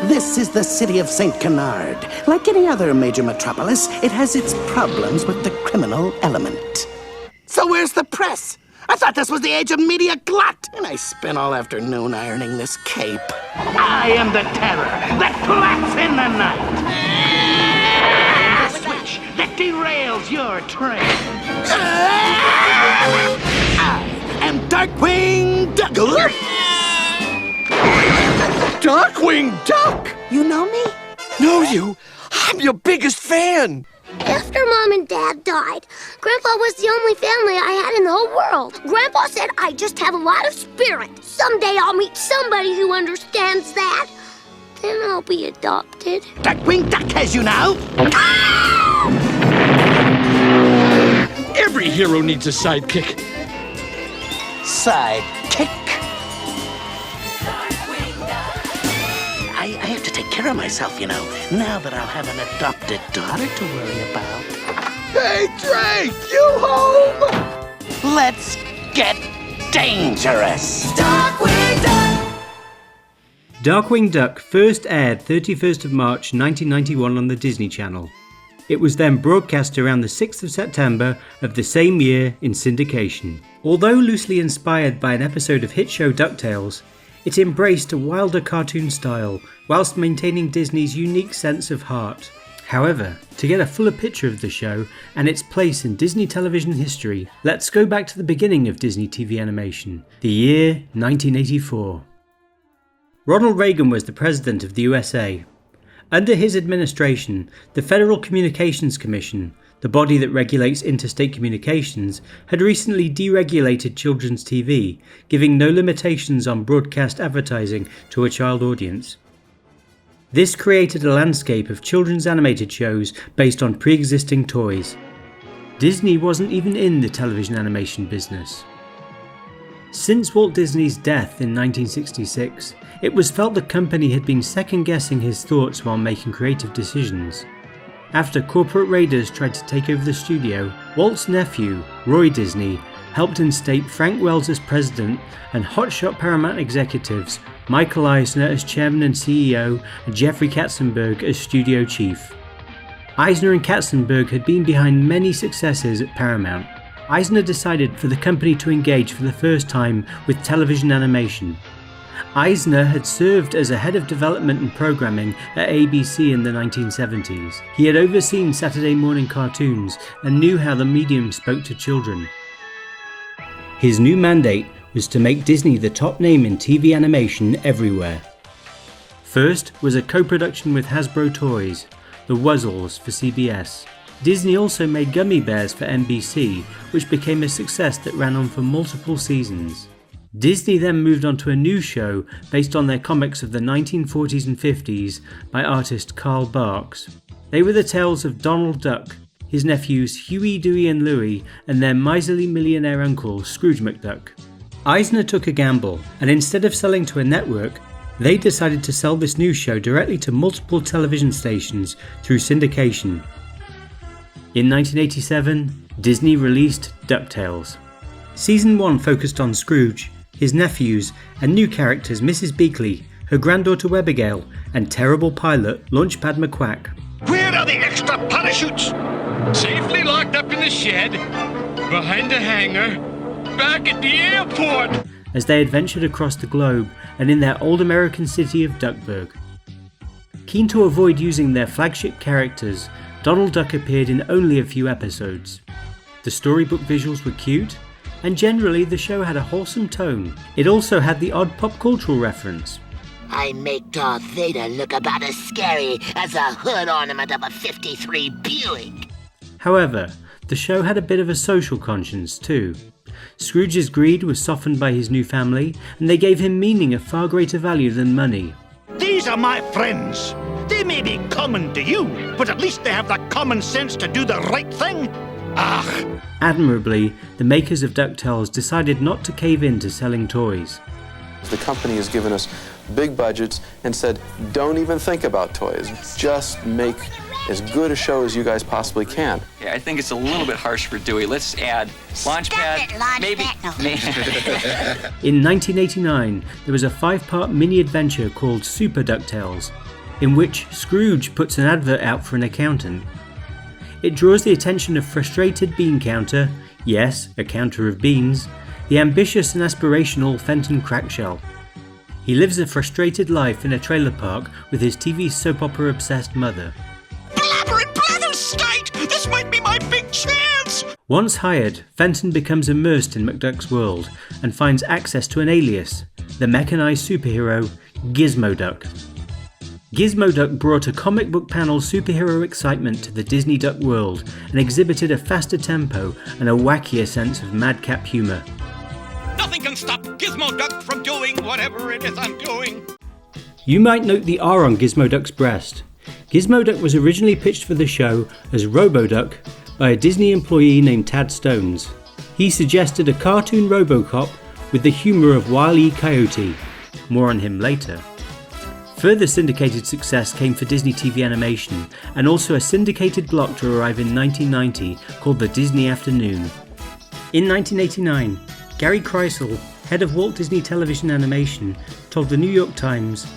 This is the city of St. Canard. Like any other major metropolis, it has its problems with the criminal element. So where's the press? I thought this was the age of media glut, and I spent all afternoon ironing this cape. I am the terror that flats in the night. The switch that derails your train. I am Darkwing Duck. Darkwing Duck! You know me? Know you? I'm your biggest fan! After Mom and Dad died, Grandpa was the only family I had in the whole world. Grandpa said I just have a lot of spirit. Someday I'll meet somebody who understands that. Then I'll be adopted. Darkwing Duck has you now. Every hero needs a sidekick. Sidekick. I have to take care of myself, you know, now that I'll have an adopted daughter to worry about. Hey, Drake, you home? Let's get dangerous. Darkwing Duck! Darkwing Duck first aired 31st of March 1991 on the Disney Channel. It was then broadcast around the 6th of September of the same year in syndication. Although loosely inspired by an episode of hit show Ducktales, it embraced a wilder cartoon style whilst maintaining Disney's unique sense of heart. However, to get a fuller picture of the show and its place in Disney television history, let's go back to the beginning of Disney TV animation, the year 1984. Ronald Reagan was the president of the USA. Under his administration, the Federal Communications Commission, the body that regulates interstate communications, had recently deregulated children's TV, giving no limitations on broadcast advertising to a child audience. This created a landscape of children's animated shows based on pre-existing toys. Disney wasn't even in the television animation business. Since Walt Disney's death in 1966, it was felt the company had been second-guessing his thoughts while making creative decisions. After corporate raiders tried to take over the studio, Walt's nephew, Roy Disney, helped instate Frank Wells as president and hotshot Paramount executives Michael Eisner as chairman and CEO and Jeffrey Katzenberg as studio chief. Eisner and Katzenberg had been behind many successes at Paramount. Eisner decided for the company to engage for the first time with television animation. Eisner had served as a head of development and programming at ABC in the 1970s. He had overseen Saturday morning cartoons and knew how the medium spoke to children. His new mandate was to make Disney the top name in TV animation everywhere. First was a co-production with Hasbro Toys, The Wuzzles for CBS. Disney also made Gummy Bears for NBC, which became a success that ran on for multiple seasons. Disney then moved on to a new show based on their comics of the 1940s and 50s by artist Carl Barks. They were the tales of Donald Duck, his nephews Huey, Dewey and Louie, and their miserly millionaire uncle Scrooge McDuck. Eisner took a gamble, and instead of selling to a network, they decided to sell this new show directly to multiple television stations through syndication. In 1987, Disney released Ducktales. Season 1 focused on Scrooge, his nephews, and new characters Mrs. Beakley, her granddaughter Webigail, and terrible pilot Launchpad McQuack. Where are the extra parachutes? Safely locked up in the shed, behind a hangar, back at the airport. As they adventured across the globe and in their old American city of Duckburg. Keen to avoid using their flagship characters, Donald Duck appeared in only a few episodes. The storybook visuals were cute, and generally the show had a wholesome tone. It also had the odd pop cultural reference. I make Darth Vader look about as scary as a hood ornament of a 53 Buick. However, the show had a bit of a social conscience too. Scrooge's greed was softened by his new family, and they gave him meaning of far greater value than money. These are my friends. They may be common to you, but at least they have the common sense to do the right thing. Ugh. Admirably, the makers of DuckTales decided not to cave in to selling toys. The company has given us big budgets, and said, don't even think about toys. Just make as good a show as you guys possibly can. Yeah, I think it's a little bit harsh for Dewey. Let's add Launchpad, maybe. In 1989, there was a 5-part mini-adventure called Super Ducktales, in which Scrooge puts an advert out for an accountant. It draws the attention of frustrated bean counter, yes, a counter of beans, the ambitious and aspirational Fenton Crackshell. He lives a frustrated life in a trailer park with his TV soap opera obsessed mother. Blabbering blather state! This might be my big chance! Once hired, Fenton becomes immersed in McDuck's world and finds access to an alias, the mechanized superhero Gizmoduck. Gizmoduck brought a comic book panel superhero excitement to the Disney Duck world and exhibited a faster tempo and a wackier sense of madcap humour. Nothing can stop Gizmoduck from doing whatever it is I'm doing. You might note the R on Gizmoduck's breast. Gizmoduck was originally pitched for the show as Roboduck by a Disney employee named Tad Stones. He suggested a cartoon Robocop with the humour of Wile E. Coyote. More on him later. Further syndicated success came for Disney TV animation, and also a syndicated block to arrive in 1990 called The Disney Afternoon. In 1989, Gary Kreisel, head of Walt Disney Television Animation, told the New York Times,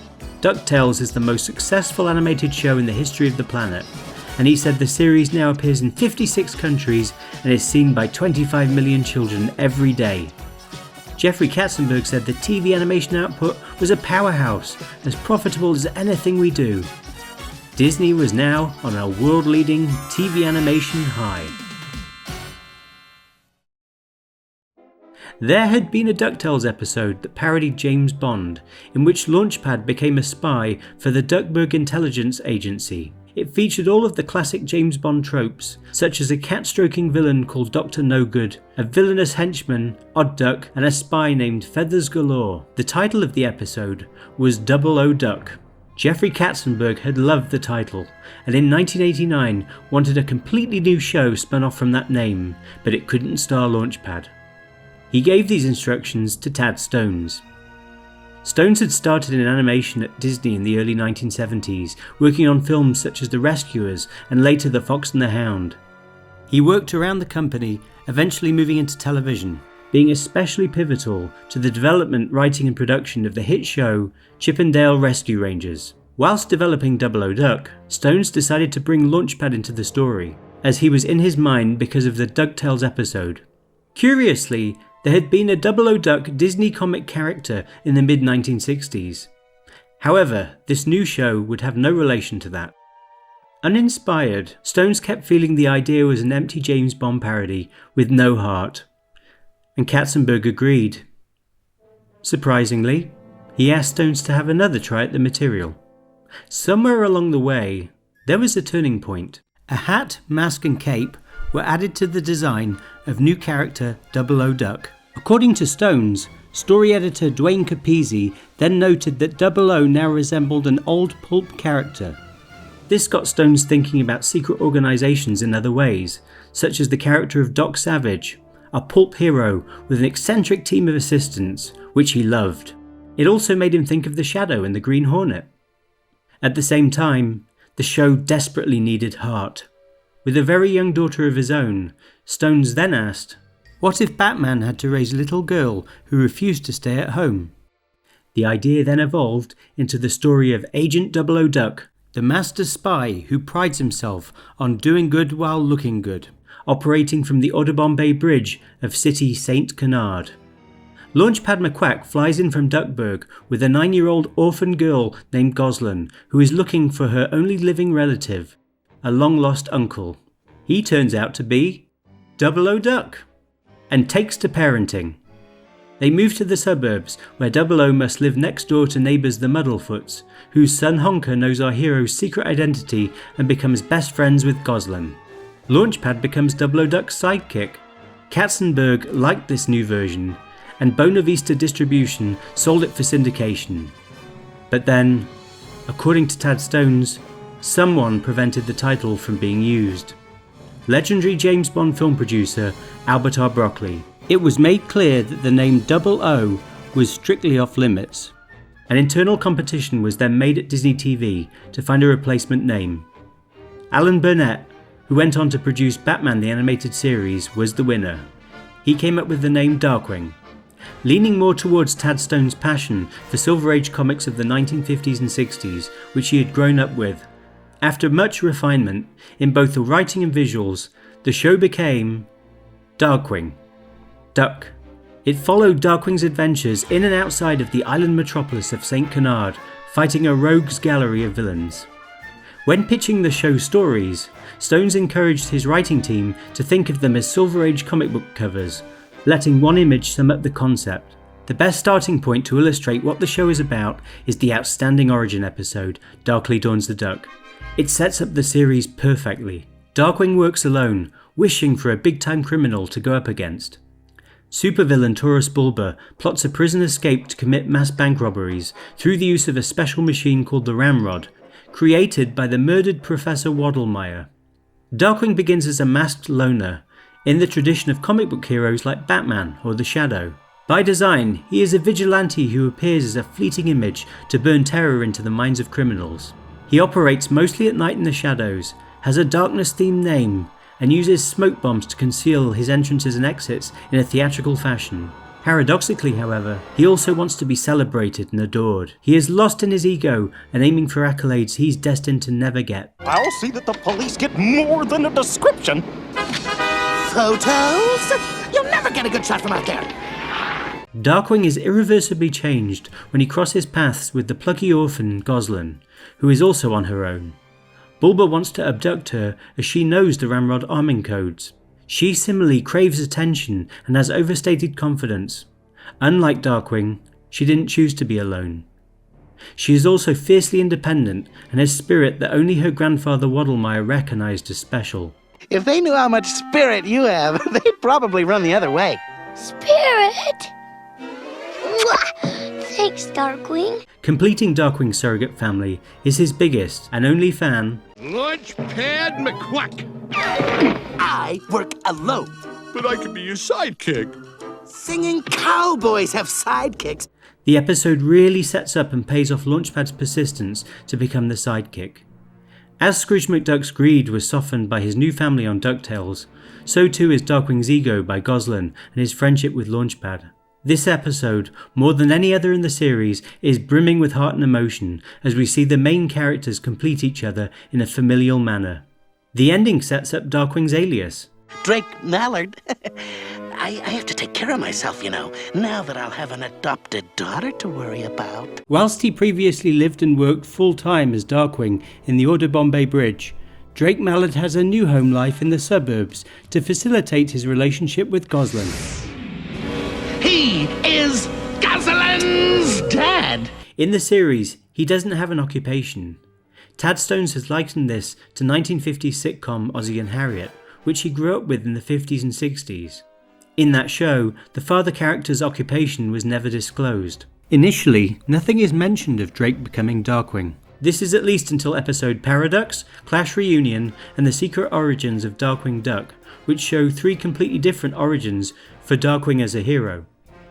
"Ducktales is the most successful animated show in the history of the planet," and he said the series now appears in 56 countries and is seen by 25 million children every day. Jeffrey Katzenberg said the TV animation output was a powerhouse, as profitable as anything we do. Disney was now on a world-leading TV animation high. There had been a DuckTales episode that parodied James Bond, in which Launchpad became a spy for the Duckburg Intelligence Agency. It featured all of the classic James Bond tropes, such as a cat-stroking villain called Dr. No Good, a villainous henchman, Odd Duck, and a spy named Feathers Galore. The title of the episode was 00 Duck. Jeffrey Katzenberg had loved the title, and in 1989 wanted a completely new show spun off from that name, but it couldn't star Launchpad. He gave these instructions to Tad Stones. Stones had started in animation at Disney in the early 1970s, working on films such as The Rescuers and later The Fox and the Hound. He worked around the company, eventually moving into television, being especially pivotal to the development, writing and production of the hit show Chip 'n Dale Rescue Rangers. Whilst developing 00 Duck, Stones decided to bring Launchpad into the story, as he was in his mind because of the DuckTales episode. Curiously, there had been a 00 Duck Disney comic character in the mid-1960s. However, this new show would have no relation to that. Uninspired, Stones kept feeling the idea was an empty James Bond parody with no heart, and Katzenberg agreed. Surprisingly, he asked Stones to have another try at the material. Somewhere along the way, there was a turning point. A hat, mask and cape were added to the design of new character 00 Duck. According to Stones, story editor Dwayne Capizzi then noted that 00 now resembled an old pulp character. This got Stones thinking about secret organisations in other ways, such as the character of Doc Savage, a pulp hero with an eccentric team of assistants, which he loved. It also made him think of the Shadow and the Green Hornet. At the same time, the show desperately needed heart. With a very young daughter of his own, Stones then asked, what if Batman had to raise a little girl who refused to stay at home? The idea then evolved into the story of Agent 00 Duck, the master spy who prides himself on doing good while looking good, operating from the Audubon Bay Bridge of city St. Canard. Launchpad McQuack flies in from Duckburg with a 9-year-old orphan girl named Goslin, who is looking for her only living relative, a long-lost uncle. He turns out to be 00 Duck, and takes to parenting. They move to the suburbs, where 00 must live next door to neighbours the Muddlefoots, whose son Honker knows our hero's secret identity and becomes best friends with Goslin. Launchpad becomes 00 Duck's sidekick. Katzenberg liked this new version, and Buena Vista Distribution sold it for syndication. But then, according to Tad Stones, someone prevented the title from being used. Legendary James Bond film producer Albert R. Broccoli. It was made clear that the name 00 was strictly off limits, An internal competition was then made at Disney TV to find a replacement name. Alan Burnett, who went on to produce Batman the Animated Series, was the winner. He came up with the name Darkwing. Leaning more towards Tad Stone's passion for Silver Age comics of the 1950s and 60s, which he had grown up with. After much refinement, in both the writing and visuals, the show became Darkwing. Duck. It followed Darkwing's adventures in and outside of the island metropolis of St. Canard, fighting a rogues gallery of villains. When pitching the show's stories, Stones encouraged his writing team to think of them as Silver Age comic book covers, letting one image sum up the concept. The best starting point to illustrate what the show is about is the outstanding origin episode, Darkly Dawns the Duck. It sets up the series perfectly. Darkwing works alone, wishing for a big-time criminal to go up against. Supervillain Taurus Bulba plots a prison escape to commit mass bank robberies through the use of a special machine called the Ramrod, created by the murdered Professor Waddlemeyer. Darkwing begins as a masked loner, in the tradition of comic book heroes like Batman or the Shadow. By design, he is a vigilante who appears as a fleeting image to burn terror into the minds of criminals. He operates mostly at night in the shadows, has a darkness-themed name, and uses smoke bombs to conceal his entrances and exits in a theatrical fashion. Paradoxically, however, he also wants to be celebrated and adored. He is lost in his ego and aiming for accolades he's destined to never get. I'll see that the police get more than a description. Photos? You'll never get a good shot from out there. Darkwing is irreversibly changed when he crosses paths with the plucky orphan Goslin, who is also on her own. Bulba wants to abduct her as she knows the Ramrod arming codes. She similarly craves attention and has overstated confidence. Unlike Darkwing, she didn't choose to be alone. She is also fiercely independent and has spirit that only her grandfather Waddlemeyer recognised as special. If they knew how much spirit you have, they'd probably run the other way. Spirit? Mwah! Thanks, Darkwing. Completing Darkwing's surrogate family is his biggest and only fan, Launchpad McQuack. I work alone. But I could be your sidekick. Singing cowboys have sidekicks. The episode really sets up and pays off Launchpad's persistence to become the sidekick. As Scrooge McDuck's greed was softened by his new family on Ducktales, so too is Darkwing's ego by Goslin and his friendship with Launchpad. This episode, more than any other in the series, is brimming with heart and emotion as we see the main characters complete each other in a familial manner. The ending sets up Darkwing's alias. Drake Mallard. I have to take care of myself, now that I'll have an adopted daughter to worry about. Whilst he previously lived and worked full-time as Darkwing in the Order Bombay Bridge, Drake Mallard has a new home life in the suburbs to facilitate his relationship with Goslin. He is Goslin's dad! In the series, he doesn't have an occupation. Tad Stones has likened this to 1950s sitcom Ozzie and Harriet, which he grew up with in the 50s and 60s. In that show, the father character's occupation was never disclosed. Initially, nothing is mentioned of Drake becoming Darkwing. This is at least until episode Paradox, Clash Reunion, and the Secret Origins of Darkwing Duck, which show three completely different origins for Darkwing as a hero.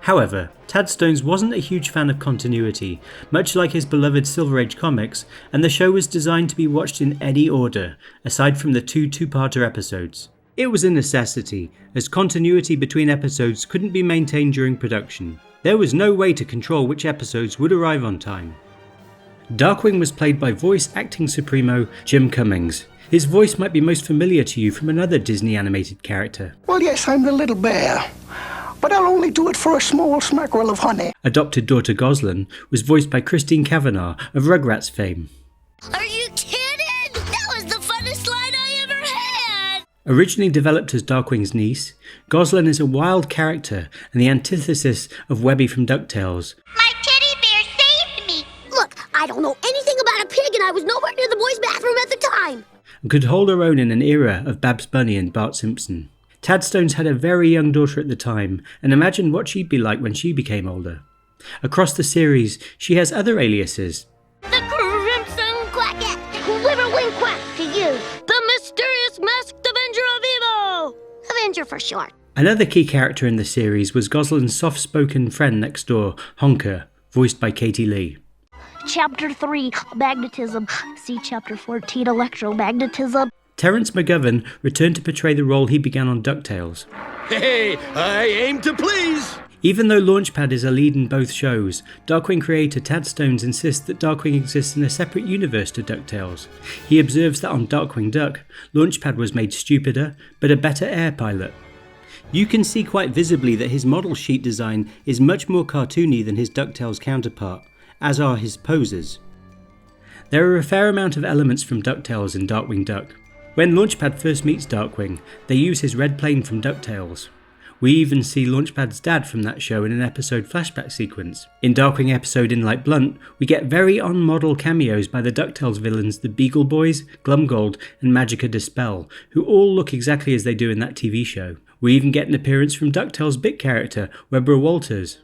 However, Tad Stones wasn't a huge fan of continuity, much like his beloved Silver Age comics, and the show was designed to be watched in any order, aside from the two-parter episodes. It was a necessity, as continuity between episodes couldn't be maintained during production. There was no way to control which episodes would arrive on time. Darkwing was played by voice acting supremo Jim Cummings. His voice might be most familiar to you from another Disney animated character. Well, yes, I'm the little bear. But I'll only do it for a small smackerel of honey. Adopted daughter Goslin was voiced by Christine Kavanagh of Rugrats fame. Are you kidding? That was the funnest line I ever had! Originally developed as Darkwing's niece, Goslin is a wild character and the antithesis of Webby from Ducktales. My teddy bear saved me! Look, I don't know anything about a pig and I was nowhere near the boys' bathroom at the time. And could hold her own in an era of Babs Bunny and Bart Simpson. Tad Stones had a very young daughter at the time, and imagined what she'd be like when she became older. Across the series, she has other aliases. The Crimson Quacket! Whirlwind Quack to you! The Mysterious Masked Avenger of Evil! Avenger for short. Another key character in the series was Goslin's soft-spoken friend next door, Honker, voiced by Katie Lee. Chapter 3, Magnetism. See Chapter 14, Electromagnetism. Terence McGovern returned to portray the role he began on Ducktales. Hey, I aim to please. Even though Launchpad is a lead in both shows, Darkwing creator Tad Stones insists that Darkwing exists in a separate universe to Ducktales. He observes that on Darkwing Duck, Launchpad was made stupider, but a better air pilot. You can see quite visibly that his model sheet design is much more cartoony than his Ducktales counterpart, as are his poses. There are a fair amount of elements from Ducktales in Darkwing Duck. When Launchpad first meets Darkwing, they use his red plane from Ducktales. We even see Launchpad's dad from that show in an episode flashback sequence. In Darkwing episode In Light Blunt, we get very on-model cameos by the Ducktales villains the Beagle Boys, Glumgold and Magica Dispel, who all look exactly as they do in that TV show. We even get an appearance from Ducktales' bit character, Webber Walters,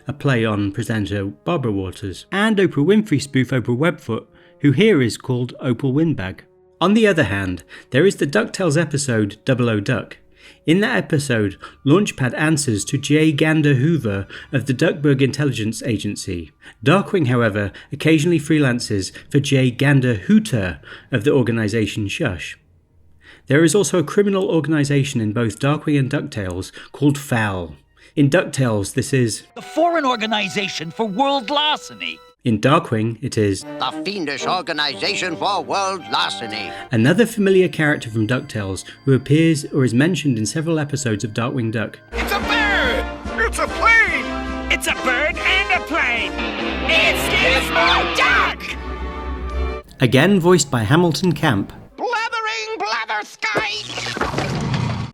a play on presenter Barbara Walters, and Oprah Winfrey spoof Oprah Webfoot, who here is called Opal Windbag. On the other hand, there is the Ducktales episode 00 Duck. In that episode, Launchpad answers to J. Gander Hoover of the Duckburg Intelligence Agency. Darkwing, however, occasionally freelances for J. Gander Hooter of the organisation Shush. There is also a criminal organisation in both Darkwing and Ducktales called FOUL. In Ducktales, this is The Foreign Organization for World Larceny. In Darkwing, it is The Fiendish Organization for World Larceny. Another familiar character from Ducktales who appears or is mentioned in several episodes of Darkwing Duck. It's a bird. It's a plane. It's a bird and a plane. It's Gizmoduck. Again voiced by Hamilton Camp. Blathering blatherskite!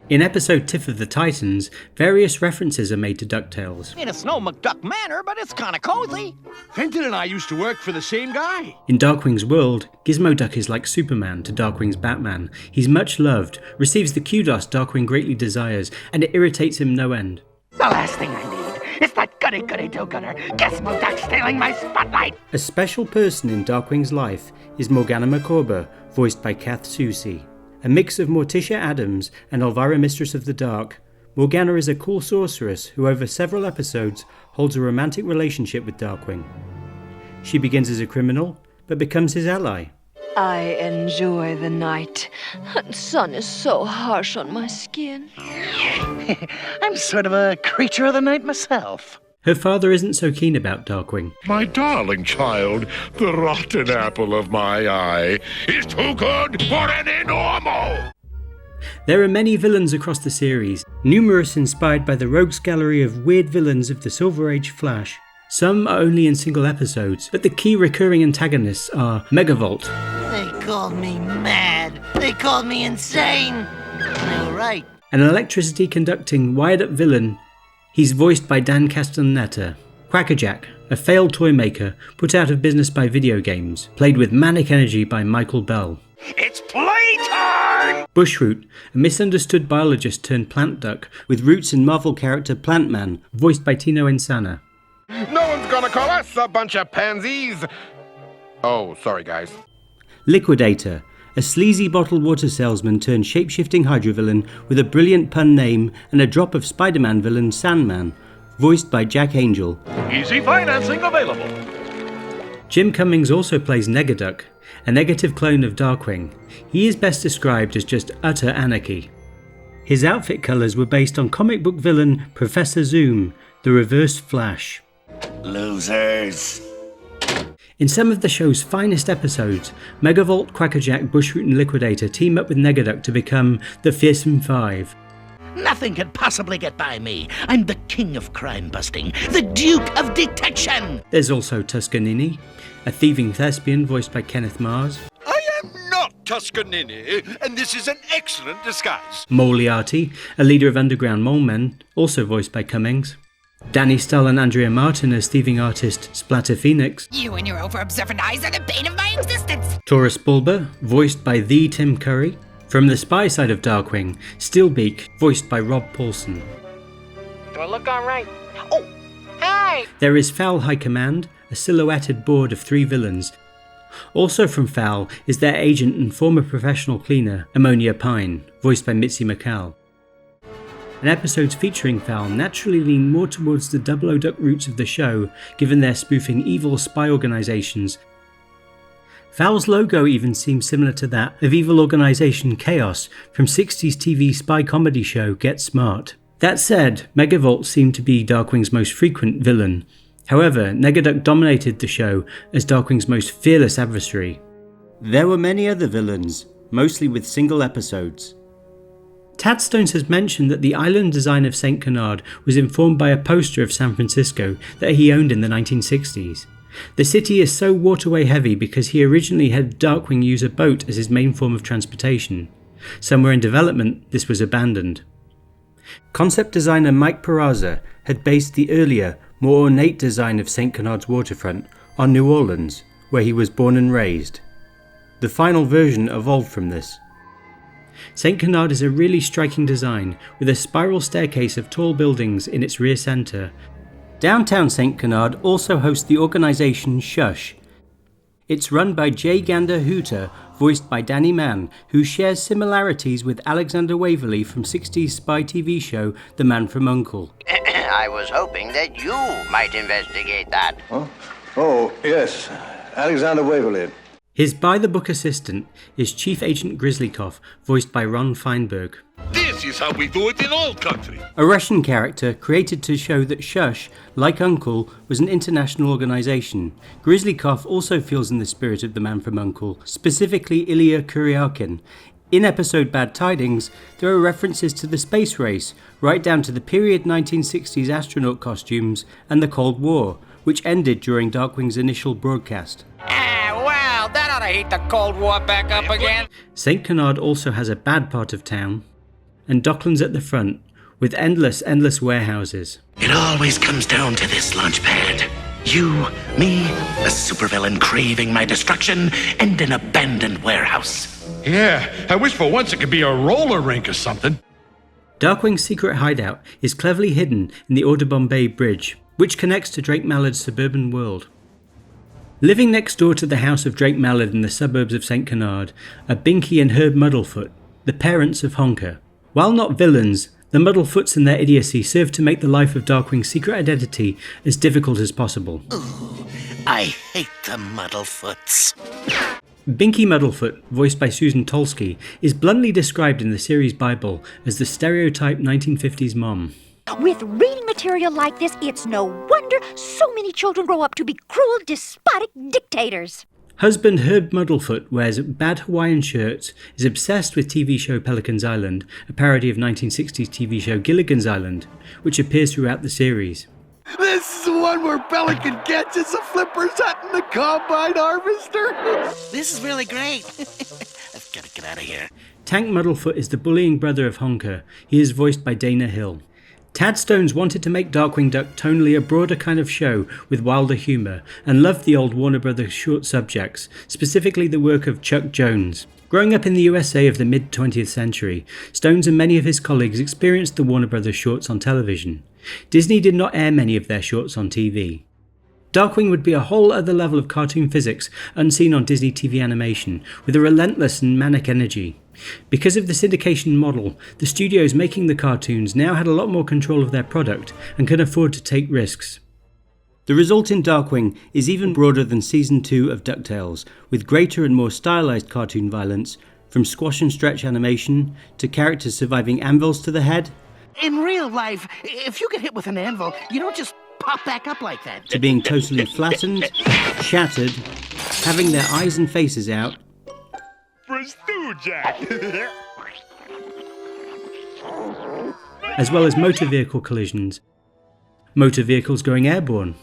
In episode Tiff of the Titans, various references are made to Ducktales. It's no McDuck Manor, but it's kind of cozy. Fenton and I used to work for the same guy. In Darkwing's world, Gizmoduck is like Superman to Darkwing's Batman. He's much loved, receives the kudos Darkwing greatly desires, and it irritates him no end. The last thing I need is that goody-goody do-gooder Gizmoduck stealing my spotlight. A special person in Darkwing's life is Morgana McCorber, voiced by Kath Soucie. A mix of Morticia Adams and Elvira Mistress of the Dark, Morgana is a cool sorceress who over several episodes holds a romantic relationship with Darkwing. She begins as a criminal, but becomes his ally. I enjoy the night. The sun is so harsh on my skin. I'm sort of a creature of the night myself. Her father isn't so keen about Darkwing. My darling child, the rotten apple of my eye is too good for any normal! There are many villains across the series, numerous inspired by the rogues gallery of weird villains of the Silver Age Flash. Some are only in single episodes, but the key recurring antagonists are Megavolt. They called me mad. They called me insane. They were right. An electricity conducting wired-up villain. He's voiced by Dan Castellaneta. Quackerjack, a failed toy maker put out of business by video games, played with manic energy by Michael Bell. It's playtime! Bushroot, a misunderstood biologist turned plant duck with roots in Marvel character Plantman, voiced by Tino Insana. No one's gonna call us a bunch of pansies! Oh, sorry guys. Liquidator, a sleazy bottled water salesman turned shape-shifting Hydra villain with a brilliant pun name and a drop of Spider-Man villain Sandman, voiced by Jack Angel. Easy financing available. Jim Cummings also plays Negaduck, a negative clone of Darkwing. He is best described as just utter anarchy. His outfit colours were based on comic book villain Professor Zoom, the Reverse Flash. Losers. In some of the show's finest episodes, Megavolt, Quackerjack, Bushroot and Liquidator team up with Negaduck to become the Fearsome Five. Nothing can possibly get by me. I'm the king of crime busting, the duke of detection. There's also Tuscanini, a thieving thespian voiced by Kenneth Mars. I am not Tuscanini, and this is an excellent disguise. Moriarty, a leader of underground mole men, also voiced by Cummings. Danny Stahl and Andrea Martin as thieving artist Splatter Phoenix. You and your over-observant eyes are the bane of my existence. Taurus Bulba, voiced by the Tim Curry. From the spy side of Darkwing, Steelbeak, voiced by Rob Paulson. Do I look alright? Oh, hey! There is Foul High Command, a silhouetted board of 3 villains. Also from Foul is their agent and former professional cleaner, Ammonia Pine, voiced by Mitzi McCall. and episodes featuring Fowl naturally lean more towards the Double O Duck roots of the show, given their spoofing evil spy organisations. Fowl's logo even seems similar to that of evil organisation Chaos from 60s TV spy comedy show Get Smart. That said, Megavolt seemed to be Darkwing's most frequent villain. However, Negaduck dominated the show as Darkwing's most fearless adversary. There were many other villains, mostly with single episodes. Tad Stones has mentioned that the island design of St. Canard was informed by a poster of San Francisco that he owned in the 1960s. The city is so waterway heavy because he originally had Darkwing use a boat as his main form of transportation. Somewhere in development, this was abandoned. Concept designer Mike Peraza had based the earlier, more ornate design of St. Canard's waterfront on New Orleans, where he was born and raised. The final version evolved from this. St. Canard is a really striking design, with a spiral staircase of tall buildings in its rear centre. Downtown St. Canard also hosts the organisation Shush. It's run by Jay Gander Hooter, voiced by Danny Mann, who shares similarities with Alexander Waverly from 60s spy TV show The Man from U.N.C.L.E. I was hoping that you might investigate that. Huh? Oh, yes. Alexander Waverly. His by-the-book assistant is Chief Agent Grizzlykoff, voiced by Ron Feinberg. This is how we do it in all countries. A Russian character created to show that Shush, like U.N.C.L.E., was an international organisation. Grizzlykoff also feels in the spirit of The Man from U.N.C.L.E., specifically Ilya Kuryakin. In episode Bad Tidings, there are references to the space race, right down to the period 1960s astronaut costumes and the Cold War, which ended during Darkwing's initial broadcast. Wow, that ought to heat the Cold War back up again. St. Canard also has a bad part of town, and Docklands at the front, with endless warehouses. It always comes down to this, Launchpad. You, me, a supervillain craving my destruction, and an abandoned warehouse. Yeah, I wish for once it could be a roller rink or something. Darkwing's secret hideout is cleverly hidden in the Audubon Bay Bridge, which connects to Drake Mallard's suburban world. Living next door to the house of Drake Mallard in the suburbs of St. Canard are Binky and Herb Muddlefoot, the parents of Honker. While not villains, the Muddlefoots and their idiocy serve to make the life of Darkwing's secret identity as difficult as possible. Ooh, I hate the Muddlefoots. Binky Muddlefoot, voiced by Susan Tolsky, is bluntly described in the series Bible as the stereotype 1950s mom. With reading material like this, it's no wonder so many children grow up to be cruel, despotic dictators. Husband Herb Muddlefoot wears bad Hawaiian shirts, is obsessed with TV show Pelican's Island, a parody of 1960s TV show Gilligan's Island, which appears throughout the series. This is the one where Pelican catches a flipper's hut in the combine harvester. This is really great. I've got to get out of here. Tank Muddlefoot is the bullying brother of Honker. He is voiced by Dana Hill. Tad Stones wanted to make Darkwing Duck tonally a broader kind of show with wilder humour, and loved the old Warner Brothers short subjects, specifically the work of Chuck Jones. Growing up in the USA of the mid-20th century, Stones and many of his colleagues experienced the Warner Brothers shorts on television. Disney did not air many of their shorts on TV. Darkwing would be a whole other level of cartoon physics unseen on Disney TV animation, with a relentless and manic energy. Because of the syndication model, the studios making the cartoons now had a lot more control of their product and could afford to take risks. The result in Darkwing is even broader than Season 2 of Ducktales, with greater and more stylized cartoon violence, from squash and stretch animation to characters surviving anvils to the head. In real life, if you get hit with an anvil, you don't just pop back up like that. To being totally flattened, shattered, having their eyes and faces out, as well as motor vehicle collisions, motor vehicles going airborne.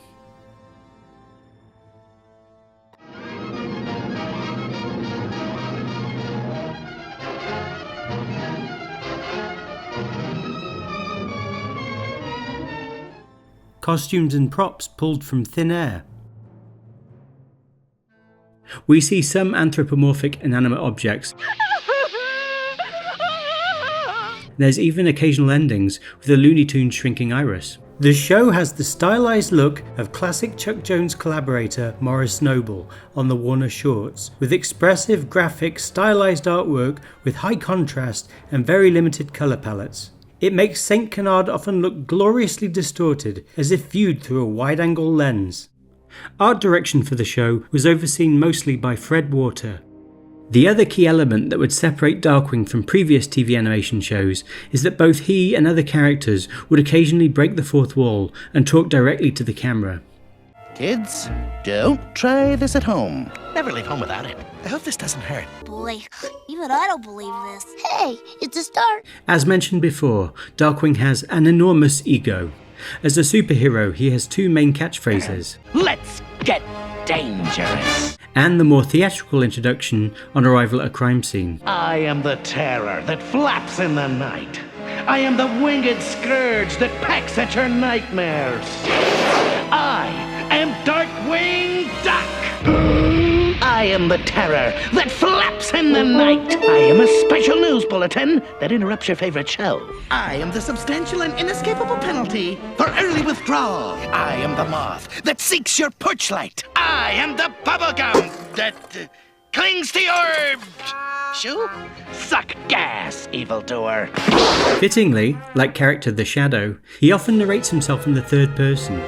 Costumes and props pulled from thin air. We see some anthropomorphic inanimate objects. There's even occasional endings with a Looney Tunes shrinking iris. The show has the stylized look of classic Chuck Jones collaborator Morris Noble on the Warner shorts, with expressive, graphic, stylized artwork with high contrast and very limited colour palettes. It makes St. Canard often look gloriously distorted, as if viewed through a wide-angle lens. Art direction for the show was overseen mostly by Fred Water. The other key element that would separate Darkwing from previous TV animation shows is that both he and other characters would occasionally break the fourth wall and talk directly to the camera. Kids, don't try this at home. Never leave home without it. I hope this doesn't hurt. Boy, even I don't believe this. Hey, it's a start. As mentioned before, Darkwing has an enormous ego. As a superhero, he has two main catchphrases. Let's get dangerous. And the more theatrical introduction on arrival at a crime scene. I am the terror that flaps in the night. I am the winged scourge that pecks at your nightmares. I am Darkwing Duck. I am the terror that flaps in the night. I am a special news bulletin that interrupts your favorite show. I am the substantial and inescapable penalty for early withdrawal. I am the moth that seeks your porch light. I am the bubblegum that clings to your shoe. Suck gas, evildoer. Fittingly, like character The Shadow, he often narrates himself in the third person.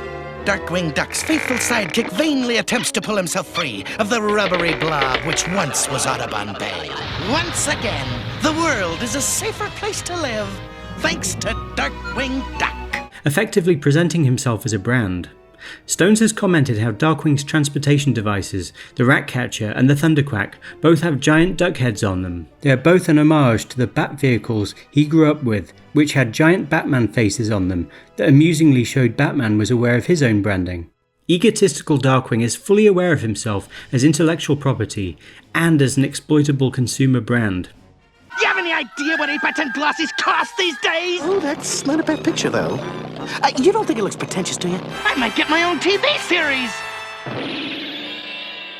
Darkwing Duck's faithful sidekick vainly attempts to pull himself free of the rubbery blob which once was Audubon Bay. Once again, the world is a safer place to live, thanks to Darkwing Duck. Effectively presenting himself as a brand. Stones has commented how Darkwing's transportation devices, the Ratcatcher and the Thunderquack, both have giant duck heads on them. They are both an homage to the Bat vehicles he grew up with, which had giant Batman faces on them that amusingly showed Batman was aware of his own branding. Egotistical Darkwing is fully aware of himself as intellectual property and as an exploitable consumer brand. Do you have any idea what 8x10 glossies cost these days? Oh, that's not a bad picture, though. You don't think it looks pretentious, do you? I might get my own TV series!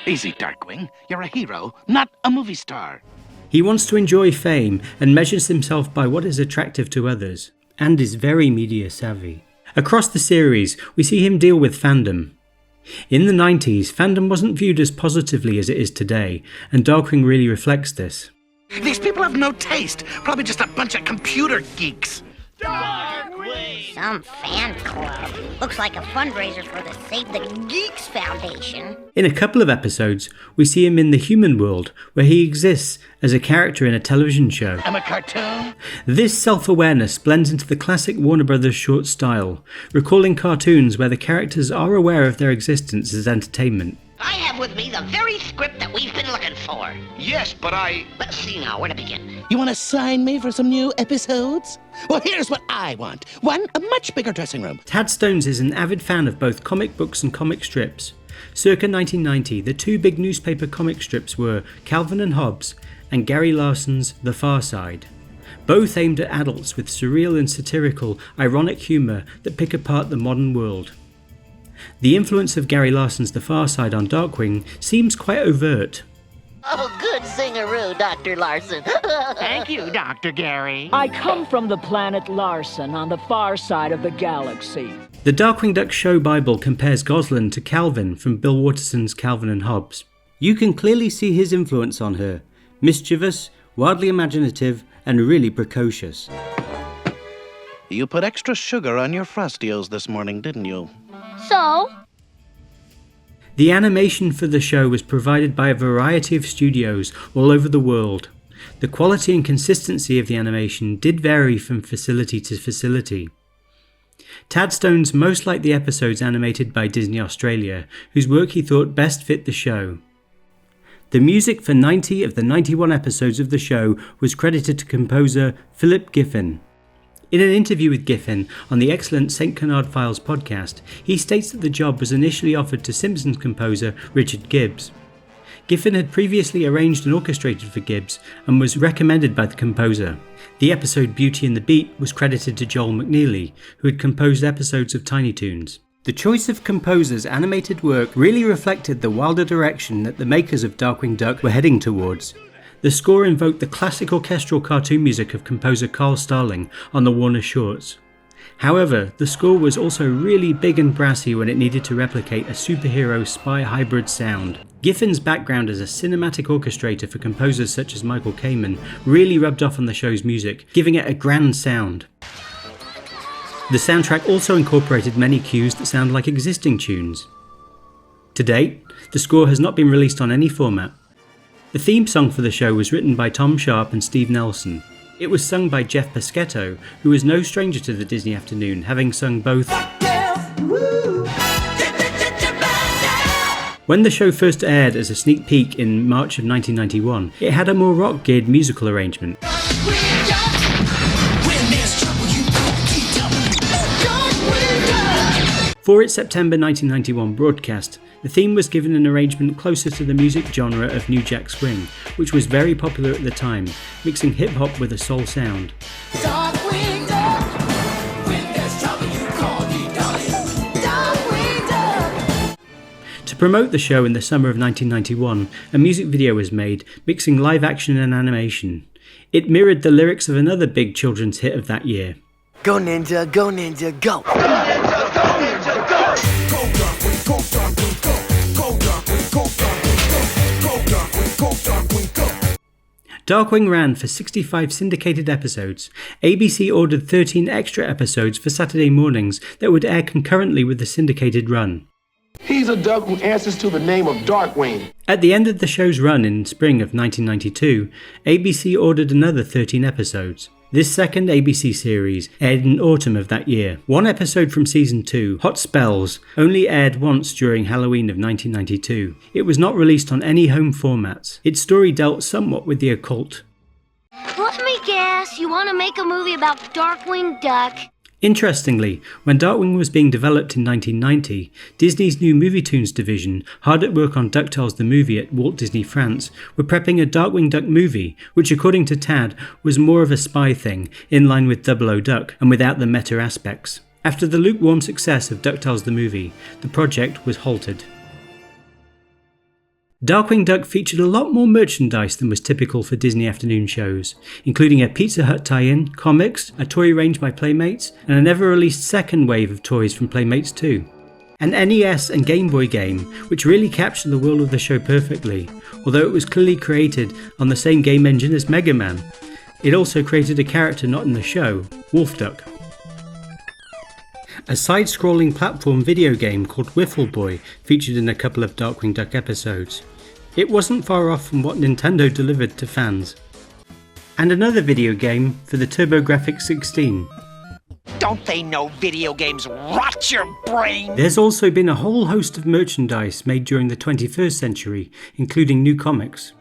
Easy, Darkwing. You're a hero, not a movie star. He wants to enjoy fame and measures himself by what is attractive to others, and is very media savvy. Across the series, we see him deal with fandom. In the 90s, fandom wasn't viewed as positively as it is today, and Darkwing really reflects this. These people have no taste. Probably just a bunch of computer geeks. Darkwing! Some fan club. Looks like a fundraiser for the Save the Geeks Foundation. In a couple of episodes, we see him in the human world, where he exists as a character in a television show. I'm a cartoon. This self-awareness blends into the classic Warner Brothers short style, recalling cartoons where the characters are aware of their existence as entertainment. I have with me the very script that we've been looking for. Yes, but Let's see now, where to begin? You want to sign me for some new episodes? Well, here's what I want. One, a much bigger dressing room. Tad Stones is an avid fan of both comic books and comic strips. Circa 1990, the two big newspaper comic strips were Calvin and Hobbes and Gary Larson's The Far Side. Both aimed at adults with surreal and satirical, ironic humour that pick apart the modern world. The influence of Gary Larson's The Far Side on Darkwing seems quite overt. Oh, good zingaroo, Dr. Larson. Thank you, Dr. Gary. I come from the planet Larson on the far side of the galaxy. The Darkwing Duck show Bible compares Goslin to Calvin from Bill Watterson's Calvin and Hobbes. You can clearly see his influence on her. Mischievous, wildly imaginative, and really precocious. You put extra sugar on your Frostios this morning, didn't you? So? The animation for the show was provided by a variety of studios all over the world. The quality and consistency of the animation did vary from facility to facility. Tad Stones most liked the episodes animated by Disney Australia, whose work he thought best fit the show. The music for 90 of the 91 episodes of the show was credited to composer Philip Giffen. In an interview with Giffen on the excellent St. Canard Files podcast, he states that the job was initially offered to Simpsons composer Richard Gibbs. Giffen had previously arranged and orchestrated for Gibbs and was recommended by the composer. The episode Beauty and the Beat was credited to Joel McNeely, who had composed episodes of Tiny Toons. The choice of composer's animated work really reflected the wilder direction that the makers of Darkwing Duck were heading towards. The score invoked the classic orchestral cartoon music of composer Carl Starling on the Warner Shorts. However, the score was also really big and brassy when it needed to replicate a superhero spy hybrid sound. Giffen's background as a cinematic orchestrator for composers such as Michael Kamen really rubbed off on the show's music, giving it a grand sound. The soundtrack also incorporated many cues that sound like existing tunes. To date, the score has not been released on any format. The theme song for the show was written by Tom Sharp and Steve Nelson. It was sung by Jeff Pescetto, who was no stranger to the Disney Afternoon, having sung both. When the show first aired as a sneak peek in March of 1991, it had a more rock-geared musical arrangement. For its September 1991 broadcast, the theme was given an arrangement closer to the music genre of New Jack Swing, which was very popular at the time, mixing hip-hop with a soul sound. Darkwing Duck, when there's trouble you call me darling. Darkwing Duck. To promote the show in the summer of 1991, a music video was made, mixing live action and animation. It mirrored the lyrics of another big children's hit of that year. Go ninja, go ninja, go! Darkwing ran for 65 syndicated episodes. ABC ordered 13 extra episodes for Saturday mornings that would air concurrently with the syndicated run. He's a duck who answers to the name of Darkwing. At the end of the show's run in spring of 1992, ABC ordered another 13 episodes. This second ABC series aired in autumn of that year. One episode from season 2, Hot Spells, only aired once during Halloween of 1992. It was not released on any home formats. Its story dealt somewhat with the occult. Let me guess, you want to make a movie about Darkwing Duck? Interestingly, when Darkwing was being developed in 1990, Disney's new Movie Toons division, hard at work on Ducktales the movie at Walt Disney France, were prepping a Darkwing Duck movie, which according to Tad was more of a spy thing, in line with 00 Duck, and without the meta aspects. After the lukewarm success of Ducktales the movie, the project was halted. Darkwing Duck featured a lot more merchandise than was typical for Disney afternoon shows, including a Pizza Hut tie-in, comics, a toy range by Playmates, and a never-released second wave of toys from Playmates 2. An NES and Game Boy game, which really captured the world of the show perfectly, although it was clearly created on the same game engine as Mega Man. It also created a character not in the show, Wolf Duck. A side-scrolling platform video game called Wiffle Boy featured in a couple of Darkwing Duck episodes. It wasn't far off from what Nintendo delivered to fans. And another video game for the TurboGrafx 16. Don't they know video games rot your brain? There's also been a whole host of merchandise made during the 21st century, including new comics.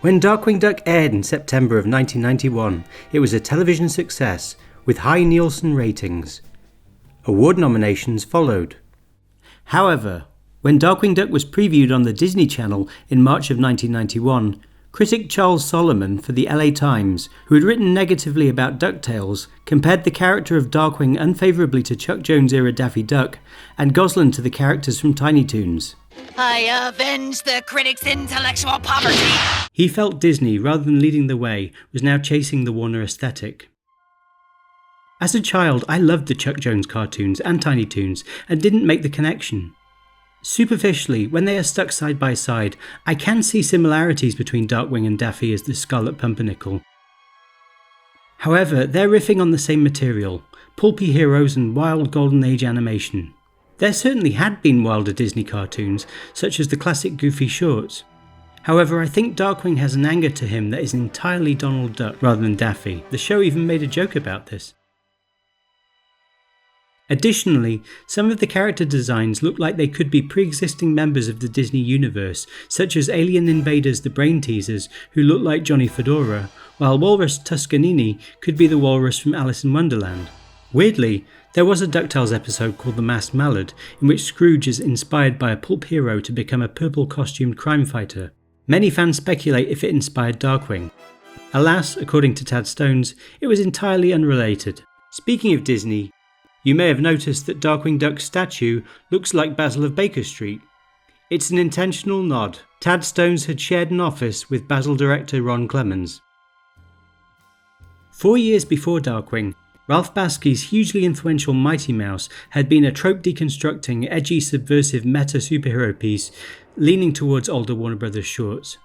When Darkwing Duck aired in September of 1991, it was a television success with high Nielsen ratings. Award nominations followed. However, when Darkwing Duck was previewed on the Disney Channel in March of 1991, critic Charles Solomon for the LA Times, who had written negatively about Ducktales, compared the character of Darkwing unfavourably to Chuck Jones-era Daffy Duck, and Goslin to the characters from Tiny Toons. I avenge the critics' intellectual poverty! He felt Disney, rather than leading the way, was now chasing the Warner aesthetic. As a child, I loved the Chuck Jones cartoons and Tiny Toons, and didn't make the connection. Superficially, when they are stuck side by side, I can see similarities between Darkwing and Daffy as the Scarlet Pumpernickel. However, they're riffing on the same material, pulpy heroes and wild Golden Age animation. There certainly had been wilder Disney cartoons, such as the classic Goofy shorts. However, I think Darkwing has an anger to him that is entirely Donald Duck rather than Daffy. The show even made a joke about this. Additionally, some of the character designs look like they could be pre-existing members of the Disney universe, such as alien invaders the Brain Teasers, who look like Johnny Fedora, while Walrus Tuscanini could be the walrus from Alice in Wonderland. Weirdly, there was a Ducktales episode called The Masked Mallard, in which Scrooge is inspired by a pulp hero to become a purple-costumed crime fighter. Many fans speculate if it inspired Darkwing. Alas, according to Tad Stones, it was entirely unrelated. Speaking of Disney, you may have noticed that Darkwing Duck's statue looks like Basil of Baker Street. It's an intentional nod. Tad Stones had shared an office with Basil director Ron Clemens. 4 years before Darkwing, Ralph Bakski's hugely influential Mighty Mouse had been a trope-deconstructing, edgy, subversive meta-superhero piece leaning towards older Warner Brothers shorts.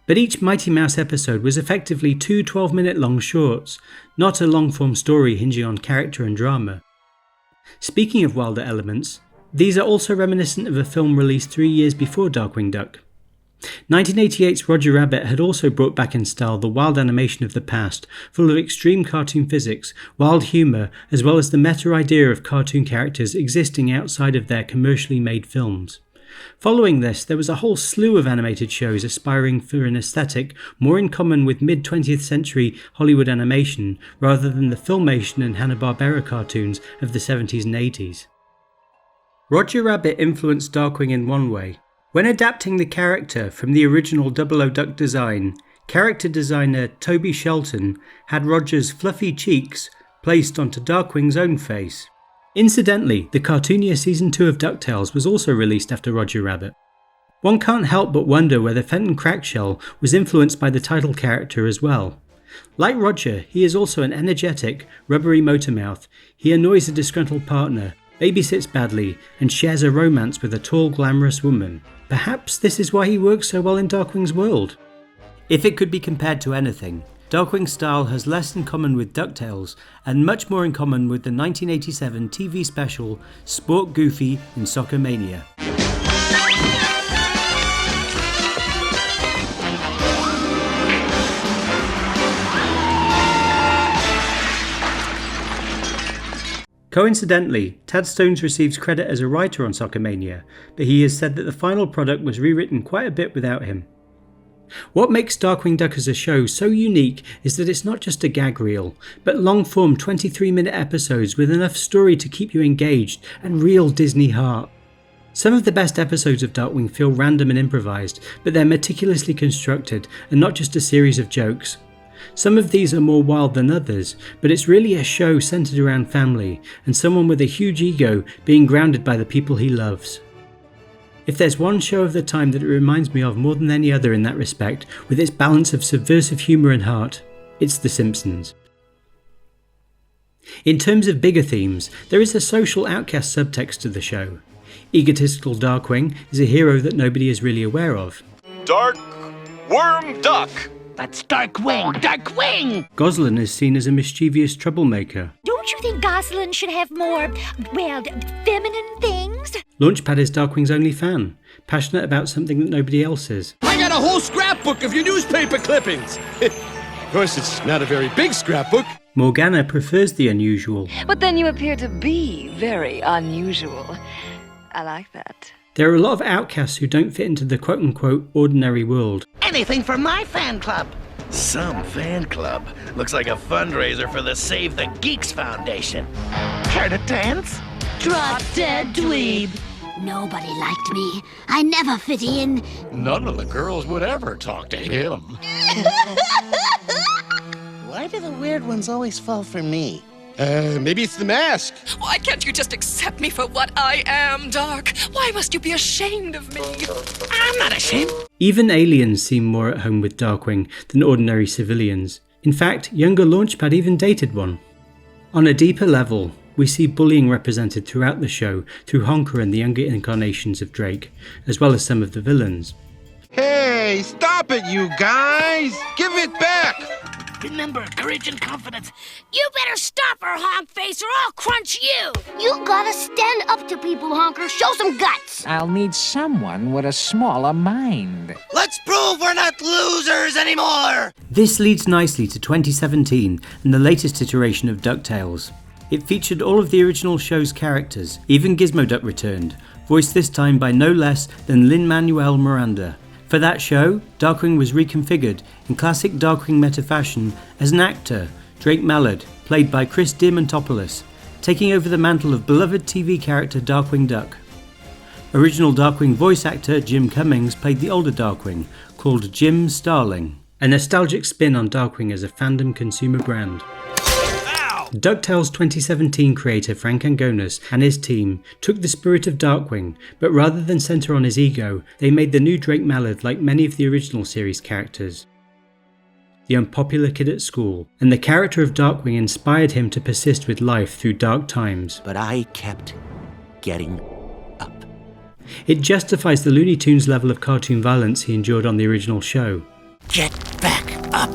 But each Mighty Mouse episode was effectively two 12-minute long shorts, not a long-form story hinging on character and drama. Speaking of wilder elements, these are also reminiscent of a film released 3 years before Darkwing Duck. 1988's Roger Rabbit had also brought back in style the wild animation of the past, full of extreme cartoon physics, wild humour, as well as the meta idea of cartoon characters existing outside of their commercially made films. Following this, there was a whole slew of animated shows aspiring for an aesthetic more in common with mid-20th century Hollywood animation rather than the Filmation and Hanna-Barbera cartoons of the 70s and 80s. Roger Rabbit influenced Darkwing in one way. When adapting the character from the original 00 Duck design, character designer Toby Shelton had Roger's fluffy cheeks placed onto Darkwing's own face. Incidentally, the cartoonier Season 2 of Ducktales was also released after Roger Rabbit. One can't help but wonder whether Fenton Crackshell was influenced by the title character as well. Like Roger, he is also an energetic, rubbery motormouth. He annoys a disgruntled partner, babysits badly, and shares a romance with a tall, glamorous woman. Perhaps this is why he works so well in Darkwing's world. If it could be compared to anything, Darkwing's style has less in common with Ducktales and much more in common with the 1987 TV special Sport Goofy in Soccer Mania. Coincidentally, Tad Stones receives credit as a writer on Soccer Mania, but he has said that the final product was rewritten quite a bit without him. What makes Darkwing Duck as a show so unique is that it's not just a gag reel, but long-form 23-minute episodes with enough story to keep you engaged and real Disney heart. Some of the best episodes of Darkwing feel random and improvised, but they're meticulously constructed and not just a series of jokes. Some of these are more wild than others, but it's really a show centered around family and someone with a huge ego being grounded by the people he loves. If there's one show of the time that it reminds me of more than any other in that respect, with its balance of subversive humour and heart, it's The Simpsons. In terms of bigger themes, there is a social outcast subtext to the show. Egotistical Darkwing is a hero that nobody is really aware of. Dark Worm Duck! That's Darkwing! Darkwing! Goslin is seen as a mischievous troublemaker. Don't you think Goslin should have more, well, feminine things? Launchpad is Darkwing's only fan, passionate about something that nobody else is. I got a whole scrapbook of your newspaper clippings! Of course, it's not a very big scrapbook. Morgana prefers the unusual. But then you appear to be very unusual. I like that. There are a lot of outcasts who don't fit into the quote-unquote ordinary world. Anything for my fan club. Some fan club. Looks like a fundraiser for the Save the Geeks Foundation. Care to dance? Drop dead dweeb. Nobody liked me. I never fit in. None of the girls would ever talk to him. Why do the weird ones always fall for me? Maybe it's the mask. Why can't you just accept me for what I am, Dark? Why must you be ashamed of me? I'm not ashamed. Even aliens seem more at home with Darkwing than ordinary civilians. In fact, younger Launchpad even dated one. On a deeper level, we see bullying represented throughout the show through Honker and the younger incarnations of Drake, as well as some of the villains. Hey, stop it, you guys! Give it back! Remember, courage and confidence. You better stop her, honk face, or I'll crunch you! You gotta stand up to people, Honker. Show some guts! I'll need someone with a smaller mind. Let's prove we're not losers anymore! This leads nicely to 2017 and the latest iteration of Ducktales. It featured all of the original show's characters, even Gizmoduck returned, voiced this time by no less than Lin-Manuel Miranda. For that show, Darkwing was reconfigured in classic Darkwing meta fashion as an actor, Drake Mallard, played by Chris Diamantopoulos, taking over the mantle of beloved TV character Darkwing Duck. Original Darkwing voice actor Jim Cummings played the older Darkwing, called Jim Starling, a nostalgic spin on Darkwing as a fandom consumer brand. Ducktales 2017 creator Frank Angonis and his team took the spirit of Darkwing, but rather than centre on his ego, they made the new Drake Mallard like many of the original series characters. The unpopular kid at school, and the character of Darkwing inspired him to persist with life through dark times. But I kept getting up. It justifies the Looney Tunes level of cartoon violence he endured on the original show. Get back up.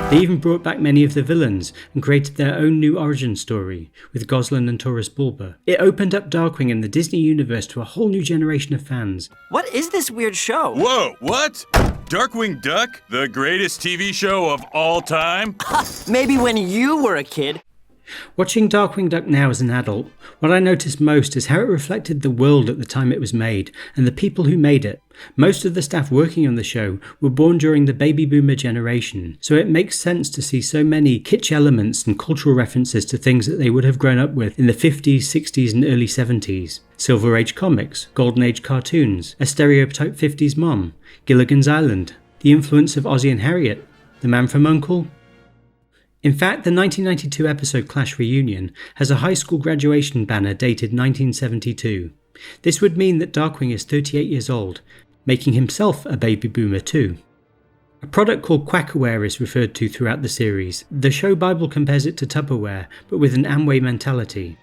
They even brought back many of the villains and created their own new origin story with Goslin and Taurus Bulba. It opened up Darkwing and the Disney universe to a whole new generation of fans. What is this weird show? Whoa, what? Darkwing Duck? The greatest TV show of all time? Maybe when you were a kid. Watching Darkwing Duck now as an adult, what I noticed most is how it reflected the world at the time it was made and the people who made it. Most of the staff working on the show were born during the baby boomer generation, so it makes sense to see so many kitsch elements and cultural references to things that they would have grown up with in the 50s, 60s and early 70s. Silver Age comics, Golden Age cartoons, a stereotype 50s mom, Gilligan's Island, the influence of Ozzie and Harriet, The Man from U.N.C.L.E. In fact, the 1992 episode Clash Reunion has a high school graduation banner dated 1972. This would mean that Darkwing is 38 years old, making himself a baby boomer too. A product called Quackaware is referred to throughout the series. The show Bible compares it to Tupperware, but with an Amway mentality.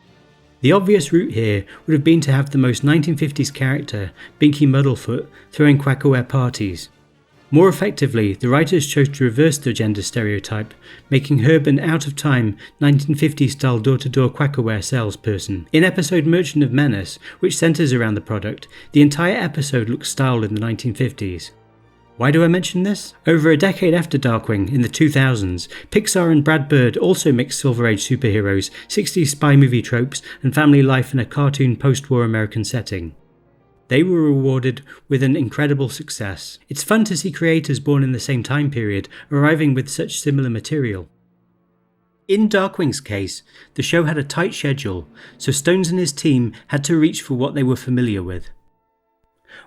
The obvious route here would have been to have the most 1950s character, Binky Muddlefoot, throwing Quackaware parties. More effectively, the writers chose to reverse the gender stereotype, making Herb an out-of-time 1950s-style door-to-door Quackaware salesperson. In episode Merchant of Menace, which centres around the product, the entire episode looks styled in the 1950s. Why do I mention this? Over a decade after Darkwing, in the 2000s, Pixar and Brad Bird also mixed Silver Age superheroes, 60s spy movie tropes, and family life in a cartoon post-war American setting. They were rewarded with an incredible success. It's fun to see creators born in the same time period arriving with such similar material. In Darkwing's case, the show had a tight schedule, so Stones and his team had to reach for what they were familiar with.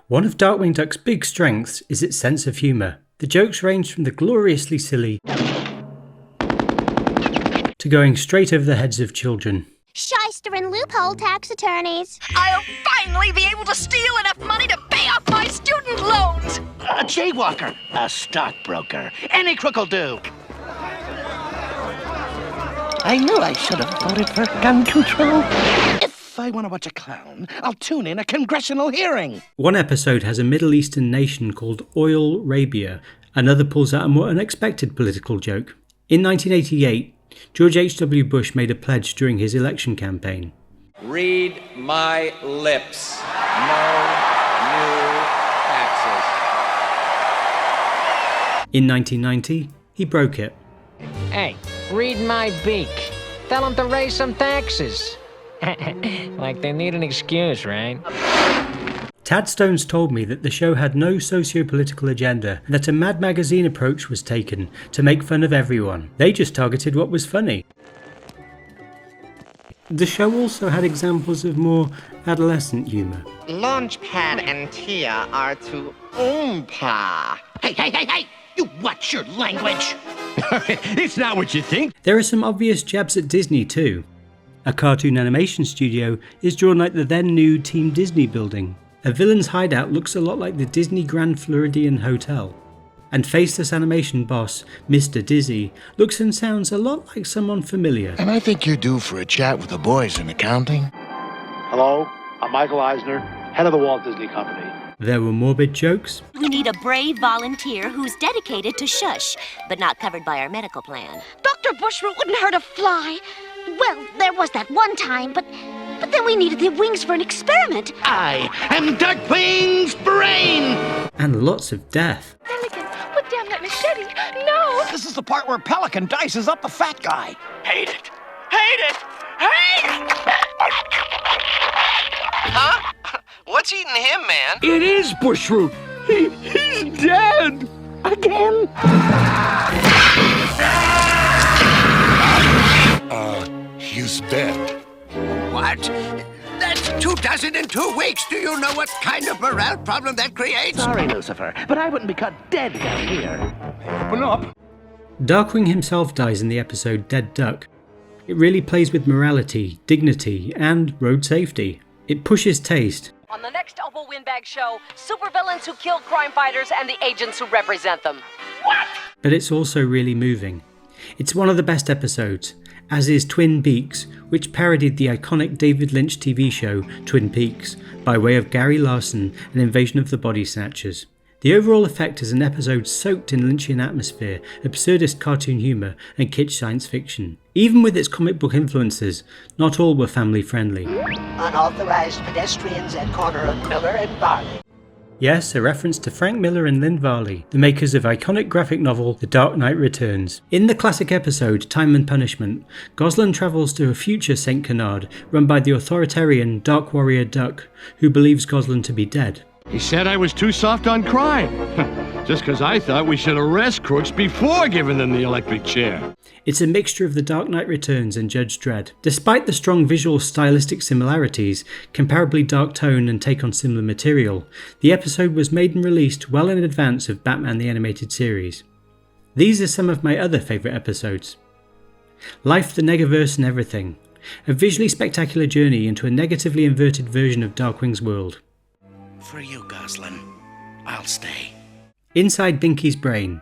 One of Darkwing Duck's big strengths is its sense of humour. The jokes range from the gloriously silly to going straight over the heads of children. Shyster and loophole tax attorneys. I'll finally be able to steal enough money to pay off my student loans! A jaywalker, a stockbroker, any crook will do. I knew I should have voted for gun control. If I want to watch a clown, I'll tune in a congressional hearing. One episode has a Middle Eastern nation called Oil Arabia. Another pulls out a more unexpected political joke. In 1988, George H.W. Bush made a pledge during his election campaign. Read my lips. No new taxes. In 1990, he broke it. Hey, read my beak. Tell them to raise some taxes. Like they need an excuse, right? Tad Stones told me that the show had no socio-political agenda and that a Mad Magazine approach was taken to make fun of everyone. They just targeted what was funny. The show also had examples of more adolescent humour. Launchpad and Tia are to Oompa. Hey! You watch your language! It's not what you think. There are some obvious jabs at Disney too. A cartoon animation studio is drawn like the then new Team Disney building. A villain's hideout looks a lot like the Disney Grand Floridian Hotel. And faceless animation boss, Mr. Dizzy, looks and sounds a lot like someone familiar. And I think you're due for a chat with the boys in accounting. Hello, I'm Michael Eisner, head of the Walt Disney Company. There were morbid jokes. We need a brave volunteer who's dedicated to shush, but not covered by our medical plan. Dr. Bushroot wouldn't hurt a fly. Well, there was that one time, but then we needed the wings for an experiment. I am Darkwing's brain! And lots of death. Pelican, put down that machete. No! This is the part where Pelican dices up the fat guy. Hate it! Hate it! Hate it! Huh? What's eating him, man? It is Bushroot. He's dead. Again? He's dead. What? That's 2002 weeks. Do you know what kind of morale problem that creates? Sorry, Lucifer, but I wouldn't be caught dead down here. Open up. Darkwing himself dies in the episode Dead Duck. It really plays with morality, dignity, and road safety. It pushes taste. On the next Opal Windbag show, supervillains who kill crime fighters and the agents who represent them. What? But it's also really moving. It's one of the best episodes, as is Twin Peaks, which parodied the iconic David Lynch TV show Twin Peaks by way of Gary Larson and Invasion of the Body Snatchers. The overall effect is an episode soaked in Lynchian atmosphere, absurdist cartoon humour, and kitsch science fiction. Even with its comic book influences, not all were family friendly. Unauthorized pedestrians at corner of Miller and Varley. Yes, a reference to Frank Miller and Lynn Varley, the makers of iconic graphic novel The Dark Knight Returns. In the classic episode Time and Punishment, Goslin travels to a future St. Canard run by the authoritarian Dark Warrior Duck, who believes Goslin to be dead. He said I was too soft on crime. Just because I thought we should arrest crooks before giving them the electric chair. It's a mixture of The Dark Knight Returns and Judge Dredd. Despite the strong visual stylistic similarities, comparably dark tone and take on similar material, the episode was made and released well in advance of Batman the Animated Series. These are some of my other favourite episodes. Life, the Negaverse and Everything. A visually spectacular journey into a negatively inverted version of Darkwing's world. For you, Goslin. I'll stay. Inside Binky's brain.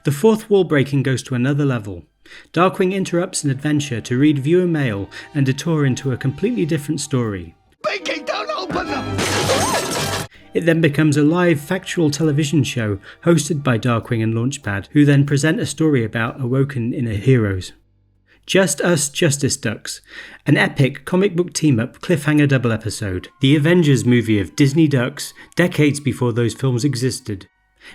The fourth wall breaking goes to another level. Darkwing interrupts an adventure to read viewer mail and detour into a completely different story. Binky, don't open them! It then becomes a live, factual television show hosted by Darkwing and Launchpad, who then present a story about awoken inner heroes. Just Us Justice Ducks, an epic comic book team-up cliffhanger double episode, the Avengers movie of Disney Ducks, decades before those films existed.